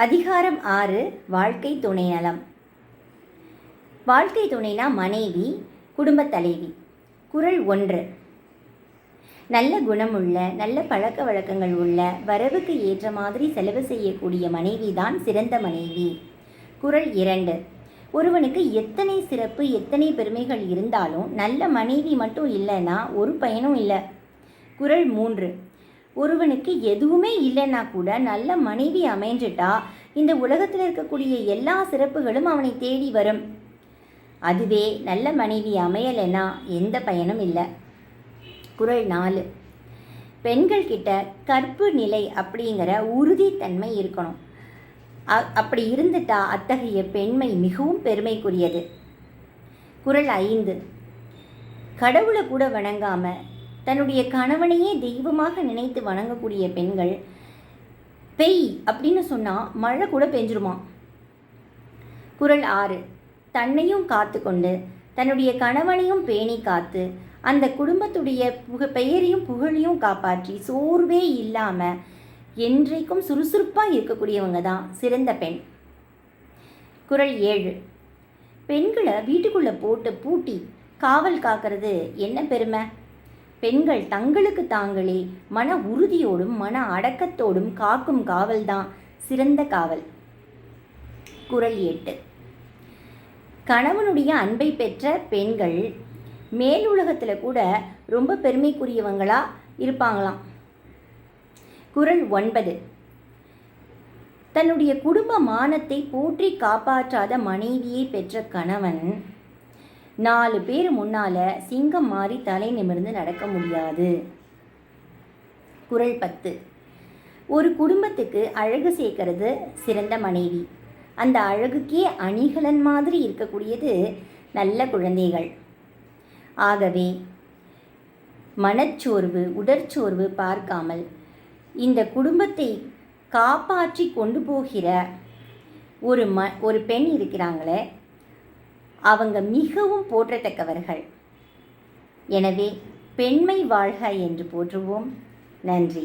அதிகாரம் 6 வாழ்க்கை துணை நலம். வாழ்க்கை துணைனா மனைவி, குடும்பத் தலைவி. குறள் 1. நல்ல குணமுள்ள, நல்ல பழக்க வழக்கங்கள் உள்ள, வரவுக்கு ஏற்ற மாதிரி செலவு செய்யக்கூடிய மனைவி தான் சிறந்த மனைவி. குறள் 2. ஒருவனுக்கு எத்தனை சிறப்பு, எத்தனை பெருமைகள் இருந்தாலும் நல்ல மனைவி மட்டும் இல்லைன்னா ஒரு பயனும் இல்லை. குறள் 3. ஒருவனுக்கு எதுவுமே இல்லைன்னா கூட நல்ல மனைவி அமைஞ்சிட்டா இந்த உலகத்தில் இருக்கக்கூடிய எல்லா சிறப்புகளும் அவனை தேடி வரும். அதுவே நல்ல மனைவி அமையலைன்னா எந்த பயனும் இல்லை. குறள் 4. பெண்கள் கிட்ட கற்பு நிலை அப்படிங்கிற உறுதித்தன்மை இருக்கணும். அப்படி இருந்துட்டா அத்தகைய பெண்மை மிகவும் பெருமைக்குரியது. குறள் 5. கடவுளை கூட வணங்காம தன்னுடைய கணவனையே தெய்வமாக நினைத்து வணங்கக்கூடிய பெண்கள் பெய் அப்படின்னு சொன்னால் மழை கூட பெஞ்சிருமா. குறள் 6. தன்னையும் காத்து கொண்டு தன்னுடைய கணவனையும் பேணி காத்து அந்த குடும்பத்துடைய பெயரையும் புகழையும் காப்பாற்றி சோர்வே இல்லாமல் என்றைக்கும் சுறுசுறுப்பாக இருக்கக்கூடியவங்க தான் சிறந்த பெண். குறள் 7. பெண்களை வீட்டுக்குள்ளே போட்டு பூட்டி காவல் காக்கிறது என்ன பெருமை? பெண்கள் தங்களுக்கு தாங்களே மன உறுதியோடும் மன அடக்கத்தோடும் காக்கும் காவல்தான் சிறந்த காவல். குறள் 8. கணவனுடைய அன்பை பெற்ற பெண்கள் மேலுலகத்தில் கூட ரொம்ப பெருமைக்குரியவங்களா இருப்பாங்களாம். குறள் 9. தன்னுடைய குடும்ப மானத்தை போற்றி காப்பாற்றாத மனைவியை பெற்ற கணவன் 4 பேர் முன்னால் சிங்கம் மாறி தலை நிமிர்ந்து நடக்க முடியாது. குறள் 10. ஒரு குடும்பத்துக்கு அழகு சேர்க்கறது சிறந்த மனைவி. அந்த அழகுக்கே அணிகலன் மாதிரி இருக்கக்கூடியது நல்ல குழந்தைகள். ஆகவே மனச்சோர்வு, உடற்சோர்வு பார்க்காமல் இந்த குடும்பத்தை காப்பாற்றி கொண்டு போகிற ஒரு பெண் இருக்கிறாங்களே, அவங்க மிகவும் போற்றத்தக்கவர்கள். எனவே பெண்மை வாழ்க என்று போற்றுவோம். நன்றி.